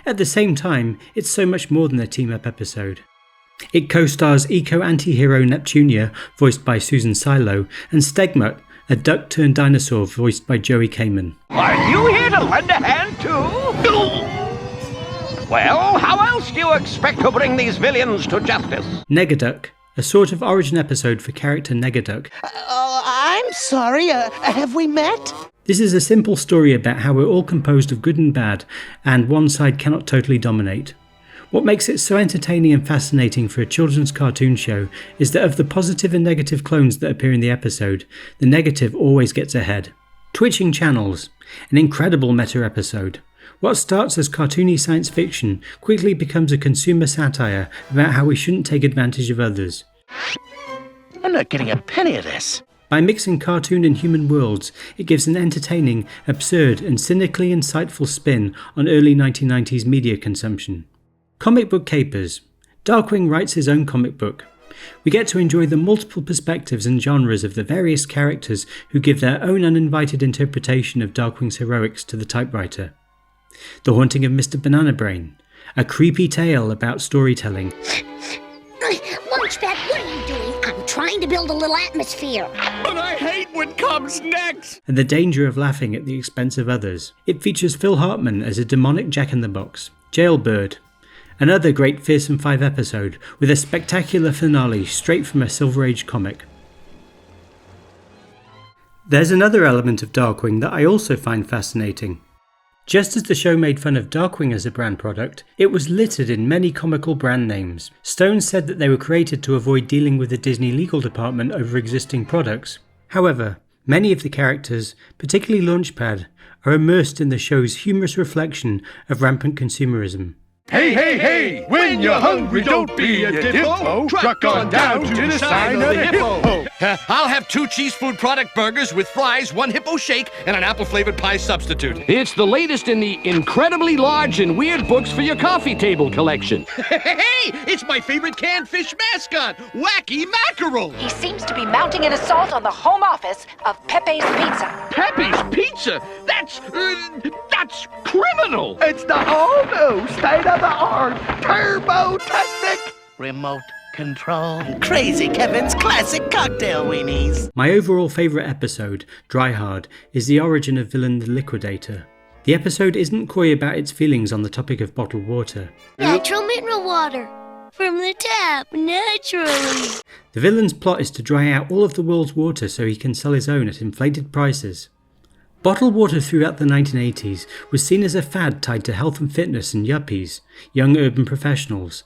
At the same time, it's so much more than a team-up episode. It co-stars eco-anti-hero Neptunia, voiced by Susan Silo, and Stegmutt, a duck-turned-dinosaur voiced by Joey Kamen. Are you here to lend a hand too? Well, how else do you expect to bring these villains to justice? Negaduck, a sort of origin episode for character Negaduck. I'm sorry, have we met? This is a simple story about how we're all composed of good and bad, and one side cannot totally dominate. What makes it so entertaining and fascinating for a children's cartoon show is that of the positive and negative clones that appear in the episode, the negative always gets ahead. Twitching channels, an incredible meta episode. What starts as cartoony science fiction quickly becomes a consumer satire about how we shouldn't take advantage of others. I'm not getting a penny of this. By mixing cartoon and human worlds, it gives an entertaining, absurd and cynically insightful spin on early 1990s media consumption. Comic book capers. Darkwing writes his own comic book. We get to enjoy the multiple perspectives and genres of the various characters who give their own uninvited interpretation of Darkwing's heroics to the typewriter. The Haunting of Mr. Banana Brain, a creepy tale about storytelling. Launchpad, what are you doing? I'm trying to build a little atmosphere. But I hate what comes next! And the danger of laughing at the expense of others. It features Phil Hartman as a demonic jack-in-the-box, Jailbird, another great Fearsome 5 episode with a spectacular finale straight from a Silver Age comic. There's another element of Darkwing that I also find fascinating. Just as the show made fun of Darkwing as a brand product, it was littered in many comical brand names. Stone said that they were created to avoid dealing with the Disney legal department over existing products. However, many of the characters, particularly Launchpad, are immersed in the show's humorous reflection of rampant consumerism. Hey, hey, hey! When you're hungry, don't be a dippo. Truck on down to the sign of the hippo. I'll have 2 cheese food product burgers with fries, 1 hippo shake, and an apple-flavored pie substitute. It's the latest in the incredibly large and weird books for your coffee table collection. Hey, it's my favorite canned fish mascot, Wacky Mackerel. He seems to be mounting an assault on the home office of Pepe's Pizza. Pepe's Pizza? That's criminal. It's the all-new state-of-the-art Turbo Technic remote control Crazy Kevin's classic cocktail weenies. My overall favourite episode, Dry Hard, is the origin of villain the Liquidator. The episode isn't coy about its feelings on the topic of bottled water. Natural mineral water. From the tap, naturally. The villain's plot is to dry out all of the world's water so he can sell his own at inflated prices. Bottled water throughout the 1980s was seen as a fad tied to health and fitness and yuppies, young urban professionals.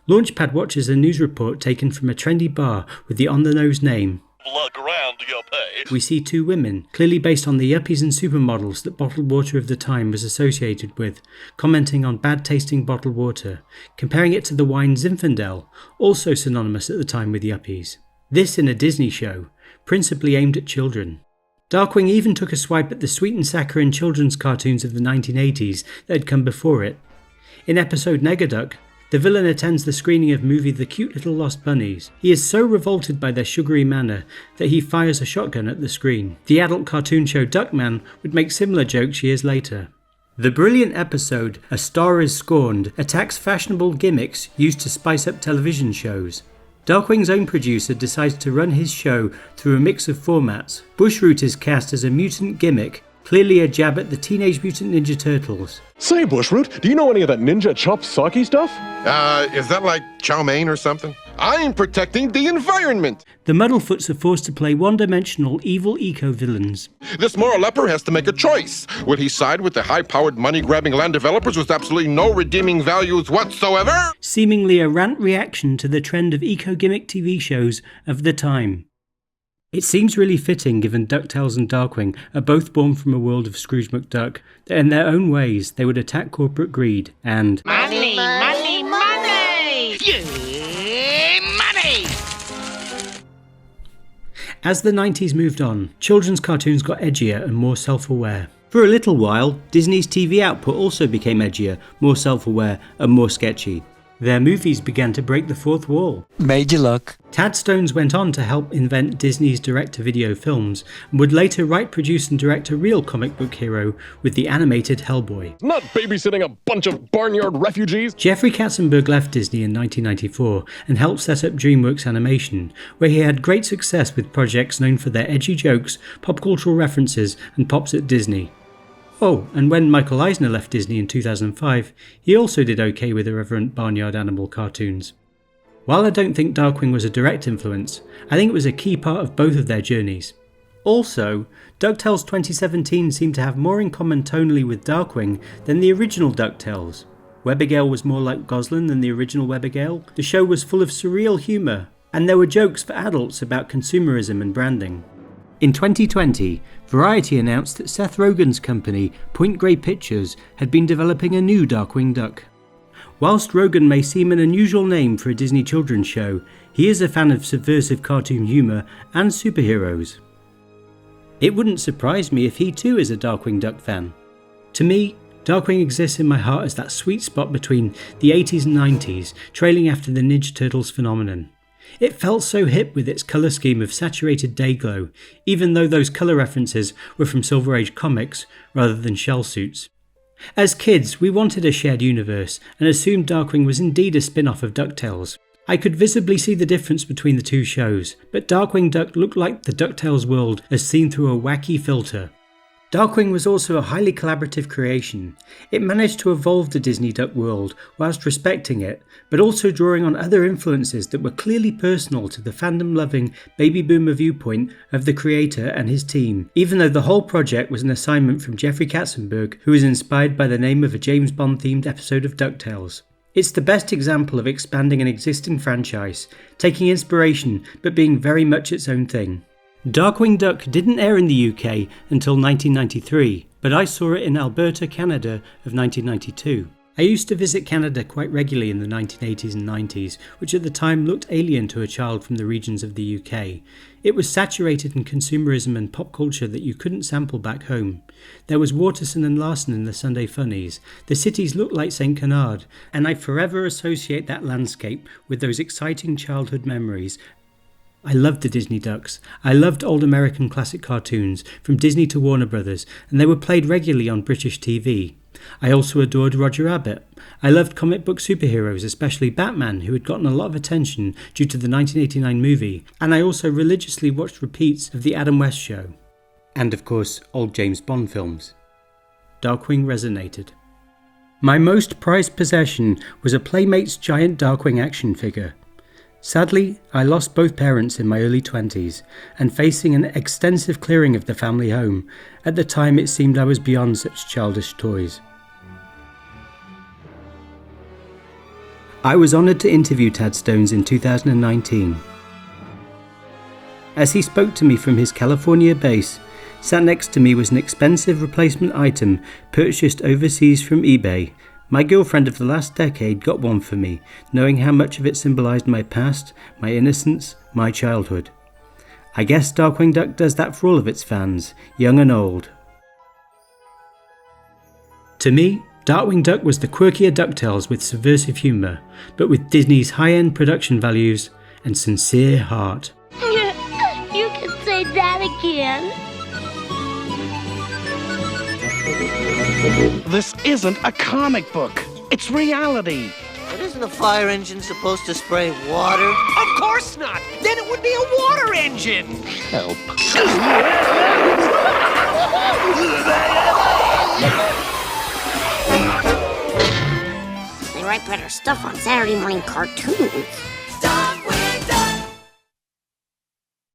Launchpad watches a news report taken from a trendy bar with the on-the-nose name. Look around, yuppie. We see 2 women, clearly based on the yuppies and supermodels that bottled water of the time was associated with, commenting on bad-tasting bottled water, comparing it to the wine Zinfandel, also synonymous at the time with yuppies. This in a Disney show, principally aimed at children. Darkwing even took a swipe at the sweet and saccharine children's cartoons of the 1980s that had come before it. In episode Negaduck, the villain attends the screening of movie The Cute Little Lost Bunnies. He is so revolted by their sugary manner that he fires a shotgun at the screen. The adult cartoon show Duckman would make similar jokes years later. The brilliant episode A Star is Scorned attacks fashionable gimmicks used to spice up television shows. Darkwing's own producer decides to run his show through a mix of formats. Bushroot is cast as a mutant gimmick, clearly a jab at the Teenage Mutant Ninja Turtles. Say, Bushroot, do you know any of that ninja chop sake stuff? Is that like chow mein or something? I'm protecting the environment! The Muddlefoots are forced to play one-dimensional evil eco-villains. This moral leper has to make a choice. Will he side with the high-powered, money-grabbing land developers with absolutely no redeeming values whatsoever? Seemingly a rant reaction to the trend of eco-gimmick TV shows of the time. It seems really fitting, given Ducktales and Darkwing are both born from a world of Scrooge McDuck, that in their own ways they would attack corporate greed and Money, money, money! Yeah, money! As the 90s moved on, children's cartoons got edgier and more self-aware. For a little while, Disney's TV output also became edgier, more self-aware and more sketchy. Their movies began to break the fourth wall. Major luck. Tad Stones went on to help invent Disney's direct-to-video films and would later write, produce and direct a real comic book hero with the animated Hellboy. Not babysitting a bunch of barnyard refugees. Jeffrey Katzenberg left Disney in 1994 and helped set up DreamWorks Animation, where he had great success with projects known for their edgy jokes, pop cultural references and pops at Disney. Oh, and when Michael Eisner left Disney in 2005, he also did okay with irreverent barnyard animal cartoons. While I don't think Darkwing was a direct influence, I think it was a key part of both of their journeys. Also, Ducktales 2017 seemed to have more in common tonally with Darkwing than the original Ducktales. Webbergale was more like Goslin than the original Webbergale, the show was full of surreal humour, and there were jokes for adults about consumerism and branding. In 2020, Variety announced that Seth Rogen's company, Point Grey Pictures, had been developing a new Darkwing Duck. Whilst Rogen may seem an unusual name for a Disney children's show, he is a fan of subversive cartoon humour and superheroes. It wouldn't surprise me if he too is a Darkwing Duck fan. To me, Darkwing exists in my heart as that sweet spot between the 80s and 90s, trailing after the Ninja Turtles phenomenon. It felt so hip with its colour scheme of saturated day-glow, even though those colour references were from Silver Age comics rather than shell suits. As kids, we wanted a shared universe and assumed Darkwing was indeed a spin-off of Ducktales. I could visibly see the difference between the two shows, but Darkwing Duck looked like the Ducktales world as seen through a wacky filter. Darkwing was also a highly collaborative creation. It managed to evolve the Disney Duck world whilst respecting it, but also drawing on other influences that were clearly personal to the fandom-loving baby boomer viewpoint of the creator and his team, even though the whole project was an assignment from Jeffrey Katzenberg, who was inspired by the name of a James Bond-themed episode of Ducktales. It's the best example of expanding an existing franchise, taking inspiration but being very much its own thing. Darkwing Duck didn't air in the UK until 1993, but I saw it in Alberta, Canada of 1992. I used to visit Canada quite regularly in the 1980s and 90s, which at the time looked alien to a child from the regions of the UK. It was saturated in consumerism and pop culture that you couldn't sample back home. There was Waterson and Larson in the Sunday Funnies. The cities looked like St. Canard, and I forever associate that landscape with those exciting childhood memories. I loved the Disney Ducks. I loved old American classic cartoons, from Disney to Warner Brothers, and they were played regularly on British TV. I also adored Roger Rabbit. I loved comic book superheroes, especially Batman, who had gotten a lot of attention due to the 1989 movie, and I also religiously watched repeats of The Adam West Show. And of course, old James Bond films. Darkwing resonated. My most prized possession was a Playmates giant Darkwing action figure. Sadly, I lost both parents in my early 20s, and facing an extensive clearing of the family home, at the time it seemed I was beyond such childish toys. I was honoured to interview Tad Stones in 2019. As he spoke to me from his California base, sat next to me was an expensive replacement item purchased overseas from eBay. My girlfriend of the last decade got one for me, knowing how much of it symbolised my past, my innocence, my childhood. I guess Darkwing Duck does that for all of its fans, young and old. To me, Darkwing Duck was the quirkier Ducktales with subversive humour, but with Disney's high-end production values and sincere heart. You can say that again. This isn't a comic book. It's reality. But isn't a fire engine supposed to spray water? Of course not! Then it would be a water engine! Help. They write better stuff on Saturday morning cartoons.